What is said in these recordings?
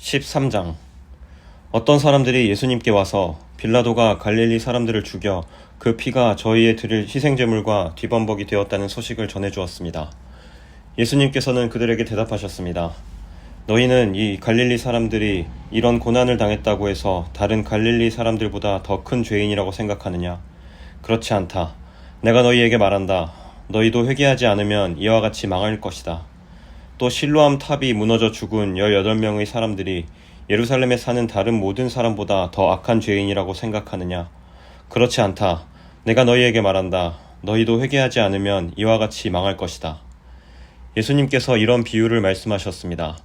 13장. 어떤 사람들이 예수님께 와서 빌라도가 갈릴리 사람들을 죽여 그 피가 저희의 드릴 희생제물과 뒤범벅이 되었다는 소식을 전해주었습니다. 예수님께서는 그들에게 대답하셨습니다. 너희는 이 갈릴리 사람들이 이런 고난을 당했다고 해서 다른 갈릴리 사람들보다 더 큰 죄인이라고 생각하느냐? 그렇지 않다. 내가 너희에게 말한다. 너희도 회개하지 않으면 이와 같이 망할 것이다. 또 실로암 탑이 무너져 죽은 18명의 사람들이 예루살렘에 사는 다른 모든 사람보다 더 악한 죄인이라고 생각하느냐? 그렇지 않다. 내가 너희에게 말한다. 너희도 회개하지 않으면 이와 같이 망할 것이다. 예수님께서 이런 비유를 말씀하셨습니다.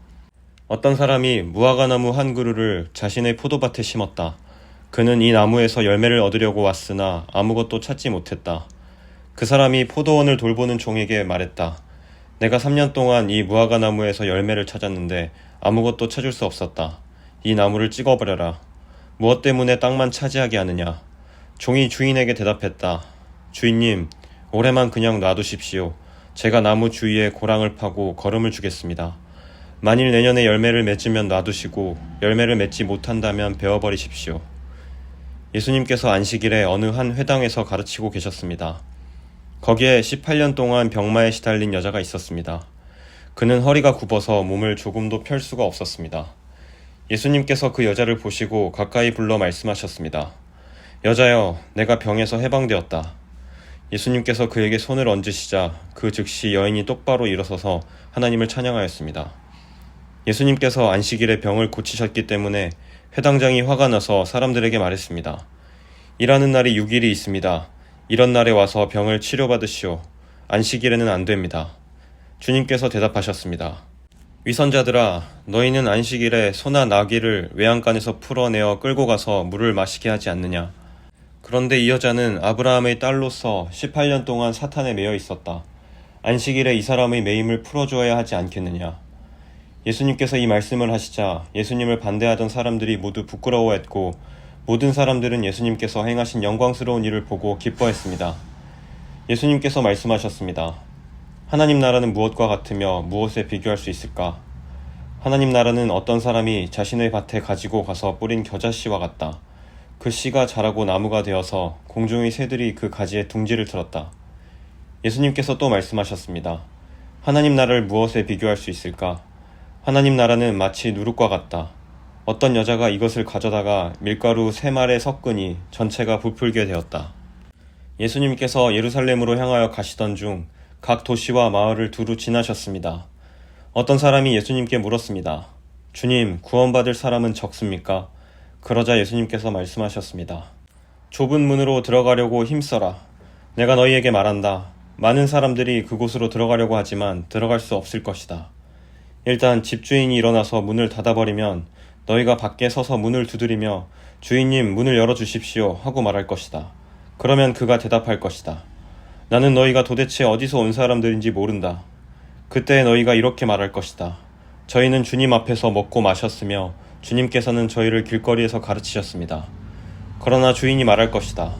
어떤 사람이 무화과나무 한 그루를 자신의 포도밭에 심었다. 그는 이 나무에서 열매를 얻으려고 왔으나 아무것도 찾지 못했다. 그 사람이 포도원을 돌보는 종에게 말했다. 내가 3년 동안 이 무화과나무에서 열매를 찾았는데 아무것도 찾을 수 없었다. 이 나무를 찍어버려라. 무엇 때문에 땅만 차지하게 하느냐? 종이 주인에게 대답했다. 주인님, 올해만 그냥 놔두십시오. 제가 나무 주위에 고랑을 파고 거름을 주겠습니다. 만일 내년에 열매를 맺으면 놔두시고 열매를 맺지 못한다면 베어버리십시오. 예수님께서 안식일에 어느 한 회당에서 가르치고 계셨습니다. 거기에 18년 동안 병마에 시달린 여자가 있었습니다. 그는 허리가 굽어서 몸을 조금도 펼 수가 없었습니다. 예수님께서 그 여자를 보시고 가까이 불러 말씀하셨습니다. 여자여, 내가 병에서 해방되었다. 예수님께서 그에게 손을 얹으시자 그 즉시 여인이 똑바로 일어서서 하나님을 찬양하였습니다. 예수님께서 안식일에 병을 고치셨기 때문에 회당장이 화가 나서 사람들에게 말했습니다. 일하는 날이 6일이 있습니다. 이런 날에 와서 병을 치료받으시오. 안식일에는 안 됩니다. 주님께서 대답하셨습니다. 위선자들아, 너희는 안식일에 소나 나귀를 외양간에서 풀어내어 끌고 가서 물을 마시게 하지 않느냐? 그런데 이 여자는 아브라함의 딸로서 18년 동안 사탄에 매여 있었다. 안식일에 이 사람의 매임을 풀어주어야 하지 않겠느냐? 예수님께서 이 말씀을 하시자 예수님을 반대하던 사람들이 모두 부끄러워했고 모든 사람들은 예수님께서 행하신 영광스러운 일을 보고 기뻐했습니다. 예수님께서 말씀하셨습니다. 하나님 나라는 무엇과 같으며 무엇에 비교할 수 있을까? 하나님 나라는 어떤 사람이 자신의 밭에 가지고 가서 뿌린 겨자씨와 같다. 그 씨가 자라고 나무가 되어서 공중의 새들이 그 가지에 둥지를 틀었다. 예수님께서 또 말씀하셨습니다. 하나님 나라를 무엇에 비교할 수 있을까? 하나님 나라는 마치 누룩과 같다. 어떤 여자가 이것을 가져다가 밀가루 3말에 섞으니 전체가 부풀게 되었다. 예수님께서 예루살렘으로 향하여 가시던 중 각 도시와 마을을 두루 지나셨습니다. 어떤 사람이 예수님께 물었습니다. 주님, 구원받을 사람은 적습니까? 그러자 예수님께서 말씀하셨습니다. 좁은 문으로 들어가려고 힘써라. 내가 너희에게 말한다. 많은 사람들이 그곳으로 들어가려고 하지만 들어갈 수 없을 것이다. 일단 집주인이 일어나서 문을 닫아버리면 너희가 밖에 서서 문을 두드리며 주인님 문을 열어주십시오 하고 말할 것이다. 그러면 그가 대답할 것이다. 나는 너희가 도대체 어디서 온 사람들인지 모른다. 그때 너희가 이렇게 말할 것이다. 저희는 주님 앞에서 먹고 마셨으며 주님께서는 저희를 길거리에서 가르치셨습니다. 그러나 주인이 말할 것이다.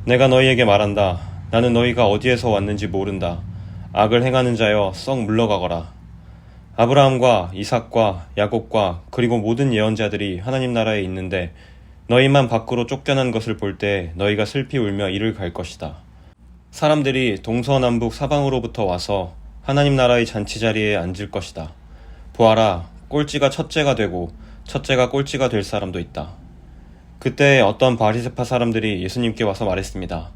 내가 너희에게 말한다. 나는 너희가 어디에서 왔는지 모른다. 악을 행하는 자여 썩 물러가거라. 아브라함과 이삭과 야곱과 그리고 모든 예언자들이 하나님 나라에 있는데 너희만 밖으로 쫓겨난 것을 볼 때 너희가 슬피 울며 이를 갈 것이다. 사람들이 동서남북 사방으로부터 와서 하나님 나라의 잔치자리에 앉을 것이다. 보아라, 꼴찌가 첫째가 되고 첫째가 꼴찌가 될 사람도 있다. 그때 어떤 바리새파 사람들이 예수님께 와서 말했습니다.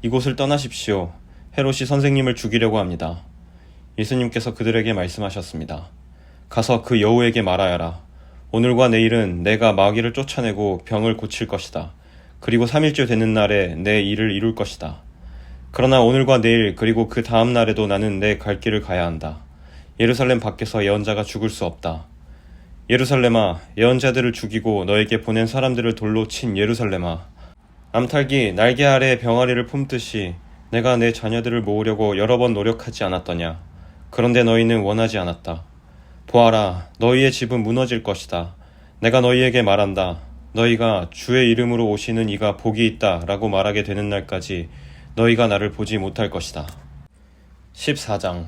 이곳을 떠나십시오. 헤롯이 선생님을 죽이려고 합니다. 예수님께서 그들에게 말씀하셨습니다. 가서 그 여우에게 말하여라. 오늘과 내일은 내가 마귀를 쫓아내고 병을 고칠 것이다. 그리고 3일째 되는 날에 내 일을 이룰 것이다. 그러나 오늘과 내일 그리고 그 다음 날에도 나는 내 갈 길을 가야 한다. 예루살렘 밖에서 예언자가 죽을 수 없다. 예루살렘아, 예언자들을 죽이고 너에게 보낸 사람들을 돌로 친 예루살렘아. 암탉이 날개 아래에 병아리를 품듯이 내가 내 자녀들을 모으려고 여러 번 노력하지 않았더냐. 그런데 너희는 원하지 않았다. 보아라, 너희의 집은 무너질 것이다. 내가 너희에게 말한다. 너희가 주의 이름으로 오시는 이가 복이 있다 라고 말하게 되는 날까지 너희가 나를 보지 못할 것이다. 14장.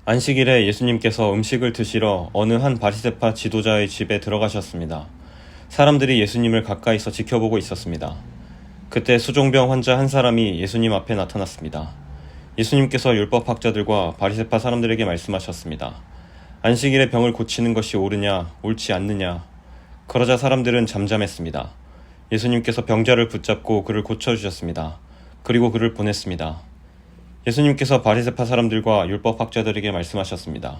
안식일에 예수님께서 음식을 드시러 어느 한 바리새파 지도자의 집에 들어가셨습니다. 사람들이 예수님을 가까이서 지켜보고 있었습니다. 그때 수종병 환자 한 사람이 예수님 앞에 나타났습니다. 예수님께서 율법학자들과 바리새파 사람들에게 말씀하셨습니다. 안식일에 병을 고치는 것이 옳으냐, 옳지 않느냐. 그러자 사람들은 잠잠했습니다. 예수님께서 병자를 붙잡고 그를 고쳐주셨습니다. 그리고 그를 보냈습니다. 예수님께서 바리새파 사람들과 율법학자들에게 말씀하셨습니다.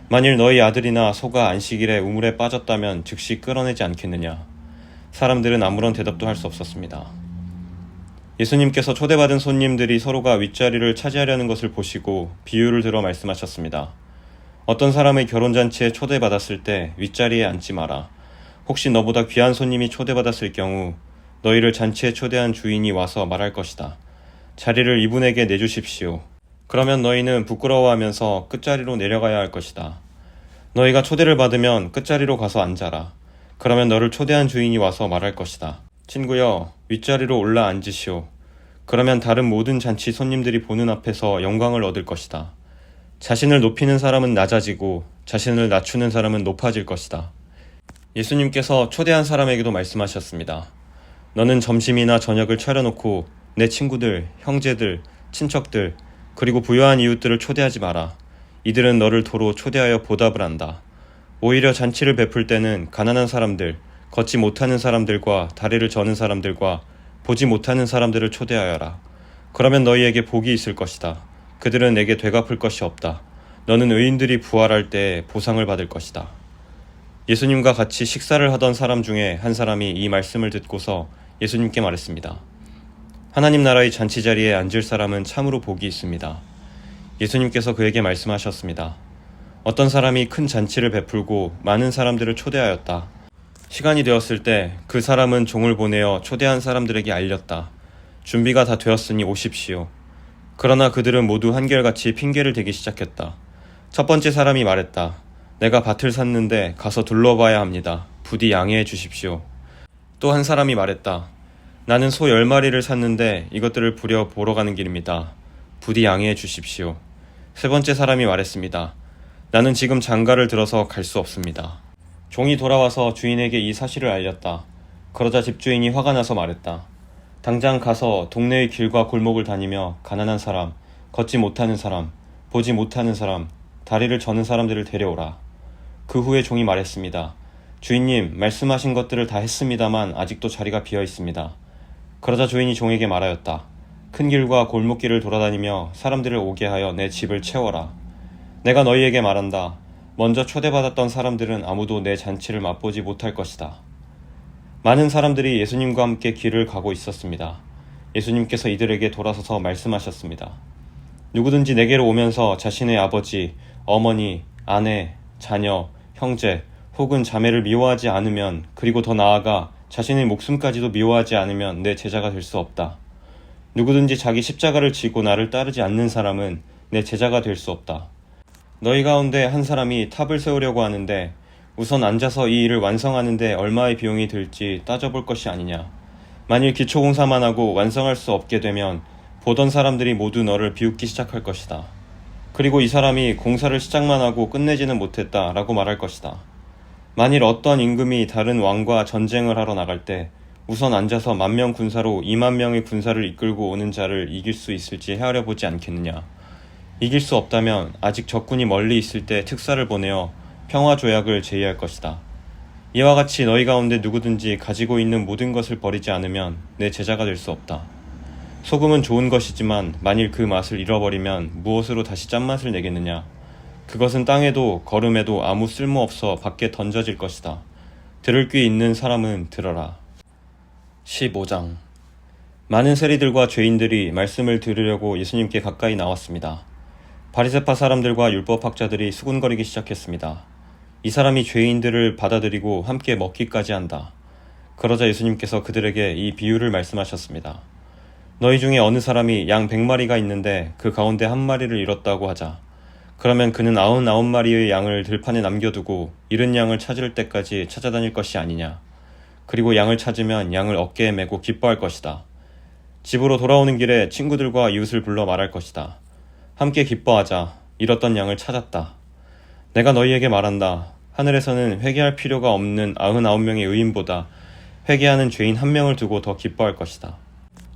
만일 너희 아들이나 소가 안식일에 우물에 빠졌다면 즉시 끌어내지 않겠느냐. 사람들은 아무런 대답도 할 수 없었습니다. 예수님께서 초대받은 손님들이 서로가 윗자리를 차지하려는 것을 보시고 비유를 들어 말씀하셨습니다. 어떤 사람의 결혼잔치에 초대받았을 때 윗자리에 앉지 마라. 혹시 너보다 귀한 손님이 초대받았을 경우 너희를 잔치에 초대한 주인이 와서 말할 것이다. 자리를 이분에게 내주십시오. 그러면 너희는 부끄러워하면서 끝자리로 내려가야 할 것이다. 너희가 초대를 받으면 끝자리로 가서 앉아라. 그러면 너를 초대한 주인이 와서 말할 것이다. 친구여, 윗자리로 올라 앉으시오. 그러면 다른 모든 잔치 손님들이 보는 앞에서 영광을 얻을 것이다. 자신을 높이는 사람은 낮아지고 자신을 낮추는 사람은 높아질 것이다. 예수님께서 초대한 사람에게도 말씀하셨습니다. 너는 점심이나 저녁을 차려놓고 내 친구들, 형제들, 친척들, 그리고 부유한 이웃들을 초대하지 마라. 이들은 너를 도로 초대하여 보답을 한다. 오히려 잔치를 베풀 때는 가난한 사람들, 걷지 못하는 사람들과 다리를 저는 사람들과 보지 못하는 사람들을 초대하여라. 그러면 너희에게 복이 있을 것이다. 그들은 내게 되갚을 것이 없다. 너는 의인들이 부활할 때 보상을 받을 것이다. 예수님과 같이 식사를 하던 사람 중에 한 사람이 이 말씀을 듣고서 예수님께 말했습니다. 하나님 나라의 잔치 자리에 앉을 사람은 참으로 복이 있습니다. 예수님께서 그에게 말씀하셨습니다. 어떤 사람이 큰 잔치를 베풀고 많은 사람들을 초대하였다. 시간이 되었을 때 그 사람은 종을 보내어 초대한 사람들에게 알렸다. 준비가 다 되었으니 오십시오. 그러나 그들은 모두 한결같이 핑계를 대기 시작했다. 첫 번째 사람이 말했다. 내가 밭을 샀는데 가서 둘러봐야 합니다. 부디 양해해 주십시오. 또 한 사람이 말했다. 나는 소 10마리를 샀는데 이것들을 보러 가는 길입니다. 부디 양해해 주십시오. 세 번째 사람이 말했습니다. 나는 지금 장가를 들어서 갈 수 없습니다. 종이 돌아와서 주인에게 이 사실을 알렸다. 그러자 집주인이 화가 나서 말했다. 당장 가서 동네의 길과 골목을 다니며 가난한 사람, 걷지 못하는 사람, 보지 못하는 사람, 다리를 저는 사람들을 데려오라. 그 후에 종이 말했습니다. 주인님, 말씀하신 것들을 다 했습니다만 아직도 자리가 비어 있습니다. 그러자 주인이 종에게 말하였다. 큰 길과 골목길을 돌아다니며 사람들을 오게 하여 내 집을 채워라. 내가 너희에게 말한다. 먼저 초대받았던 사람들은 아무도 내 잔치를 맛보지 못할 것이다. 많은 사람들이 예수님과 함께 길을 가고 있었습니다. 예수님께서 이들에게 돌아서서 말씀하셨습니다. 누구든지 내게로 오면서 자신의 아버지, 어머니, 아내, 자녀, 형제 혹은 자매를 미워하지 않으면, 그리고 더 나아가 자신의 목숨까지도 미워하지 않으면 내 제자가 될 수 없다. 누구든지 자기 십자가를 지고 나를 따르지 않는 사람은 내 제자가 될 수 없다. 너희 가운데 한 사람이 탑을 세우려고 하는데 우선 앉아서 이 일을 완성하는데 얼마의 비용이 들지 따져볼 것이 아니냐. 만일 기초공사만 하고 완성할 수 없게 되면 보던 사람들이 모두 너를 비웃기 시작할 것이다. 그리고 이 사람이 공사를 시작만 하고 끝내지는 못했다 라고 말할 것이다. 만일 어떤 임금이 다른 왕과 전쟁을 하러 나갈 때 우선 앉아서 10,000명 군사로 20,000명의 군사를 이끌고 오는 자를 이길 수 있을지 헤아려 보지 않겠느냐. 이길 수 없다면 아직 적군이 멀리 있을 때 특사를 보내어 평화조약을 제의할 것이다. 이와 같이 너희 가운데 누구든지 가지고 있는 모든 것을 버리지 않으면 내 제자가 될 수 없다. 소금은 좋은 것이지만 만일 그 맛을 잃어버리면 무엇으로 다시 짠맛을 내겠느냐. 그것은 땅에도 거름에도 아무 쓸모없어 밖에 던져질 것이다. 들을 귀 있는 사람은 들어라. 15장. 많은 세리들과 죄인들이 말씀을 들으려고 예수님께 가까이 나왔습니다. 바리새파 사람들과 율법학자들이 수군거리기 시작했습니다. 이 사람이 죄인들을 받아들이고 함께 먹기까지 한다. 그러자 예수님께서 그들에게 이 비유를 말씀하셨습니다. 너희 중에 어느 사람이 양 100마리가 있는데 그 가운데 한 마리를 잃었다고 하자. 그러면 그는 99마리의 양을 들판에 남겨두고 잃은 양을 찾을 때까지 찾아다닐 것이 아니냐. 그리고 양을 찾으면 양을 어깨에 메고 기뻐할 것이다. 집으로 돌아오는 길에 친구들과 이웃을 불러 말할 것이다. 함께 기뻐하자. 잃었던 양을 찾았다. 내가 너희에게 말한다. 하늘에서는 회개할 필요가 없는 99명의 의인보다 회개하는 죄인 1명을 두고 더 기뻐할 것이다.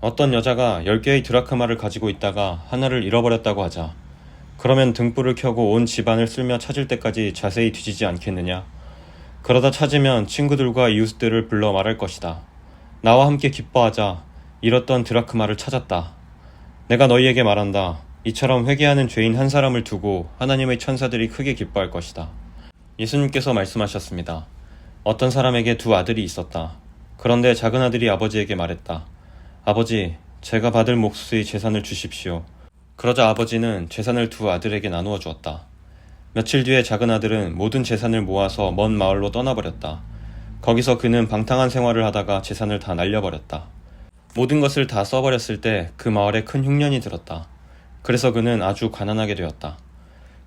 어떤 여자가 10개의 드라크마를 가지고 있다가 하나를 잃어버렸다고 하자. 그러면 등불을 켜고 온 집안을 쓸며 찾을 때까지 자세히 뒤지지 않겠느냐? 그러다 찾으면 친구들과 이웃들을 불러 말할 것이다. 나와 함께 기뻐하자. 잃었던 드라크마를 찾았다. 내가 너희에게 말한다. 이처럼 회개하는 죄인 한 사람을 두고 하나님의 천사들이 크게 기뻐할 것이다. 예수님께서 말씀하셨습니다. 어떤 사람에게 2 아들이 있었다. 그런데 작은 아들이 아버지에게 말했다. 아버지, 제가 받을 몫의 재산을 주십시오. 그러자 아버지는 재산을 2 아들에게 나누어 주었다. 며칠 뒤에 작은 아들은 모든 재산을 모아서 먼 마을로 떠나버렸다. 거기서 그는 방탕한 생활을 하다가 재산을 다 날려버렸다. 모든 것을 다 써버렸을 때 그 마을에 큰 흉년이 들었다. 그래서 그는 아주 가난하게 되었다.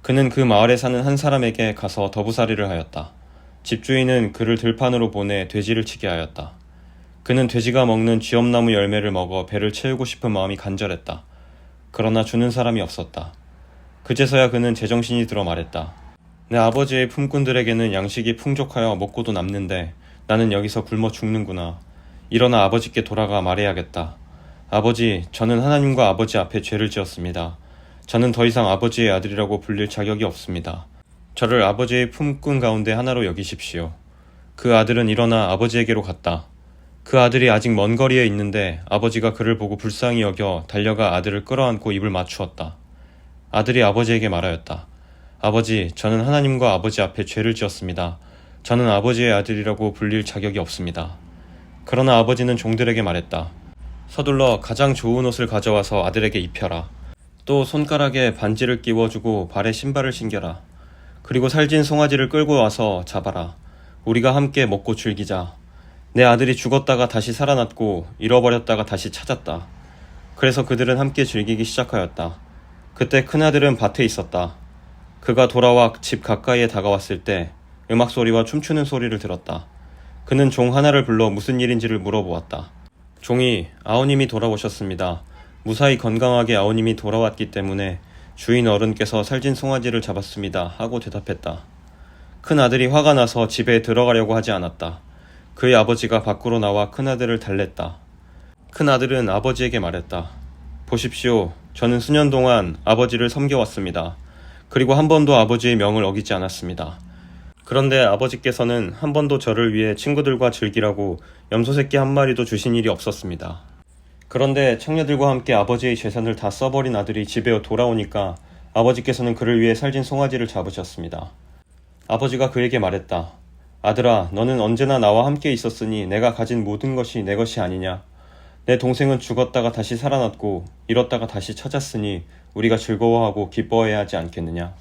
그는 그 마을에 사는 한 사람에게 가서 더부살이를 하였다. 집주인은 그를 들판으로 보내 돼지를 치게 하였다. 그는 돼지가 먹는 쥐엄나무 열매를 먹어 배를 채우고 싶은 마음이 간절했다. 그러나 주는 사람이 없었다. 그제서야 그는 제정신이 들어 말했다. 내 아버지의 품꾼들에게는 양식이 풍족하여 먹고도 남는데 나는 여기서 굶어 죽는구나. 일어나 아버지께 돌아가 말해야겠다. 아버지, 저는 하나님과 아버지 앞에 죄를 지었습니다. 저는 더 이상 아버지의 아들이라고 불릴 자격이 없습니다. 저를 아버지의 품꾼 가운데 하나로 여기십시오. 그 아들은 일어나 아버지에게로 갔다. 그 아들이 아직 먼 거리에 있는데 아버지가 그를 보고 불쌍히 여겨 달려가 아들을 끌어안고 입을 맞추었다. 아들이 아버지에게 말하였다. 아버지, 저는 하나님과 아버지 앞에 죄를 지었습니다. 저는 아버지의 아들이라고 불릴 자격이 없습니다. 그러나 아버지는 종들에게 말했다. 서둘러 가장 좋은 옷을 가져와서 아들에게 입혀라. 또 손가락에 반지를 끼워주고 발에 신발을 신겨라. 그리고 살진 송아지를 끌고 와서 잡아라. 우리가 함께 먹고 즐기자. 내 아들이 죽었다가 다시 살아났고 잃어버렸다가 다시 찾았다. 그래서 그들은 함께 즐기기 시작하였다. 그때 큰아들은 밭에 있었다. 그가 돌아와 집 가까이에 다가왔을 때 음악 소리와 춤추는 소리를 들었다. 그는 종 하나를 불러 무슨 일인지를 물어보았다. 종이 아우님이 돌아오셨습니다. 무사히 건강하게 아우님이 돌아왔기 때문에 주인 어른께서 살진 송아지를 잡았습니다. 하고 대답했다. 큰 아들이 화가 나서 집에 들어가려고 하지 않았다. 그의 아버지가 밖으로 나와 큰아들을 달랬다. 큰아들은 아버지에게 말했다. 보십시오. 저는 수년 동안 아버지를 섬겨왔습니다. 그리고 한 번도 아버지의 명을 어기지 않았습니다. 그런데 아버지께서는 한 번도 저를 위해 친구들과 즐기라고 염소새끼 한 마리도 주신 일이 없었습니다. 그런데 청녀들과 함께 아버지의 재산을 다 써버린 아들이 집에 돌아오니까 아버지께서는 그를 위해 살진 송아지를 잡으셨습니다. 아버지가 그에게 말했다. 아들아, 너는 언제나 나와 함께 있었으니 내가 가진 모든 것이 내 것이 아니냐. 내 동생은 죽었다가 다시 살아났고 잃었다가 다시 찾았으니 우리가 즐거워하고 기뻐해야 하지 않겠느냐.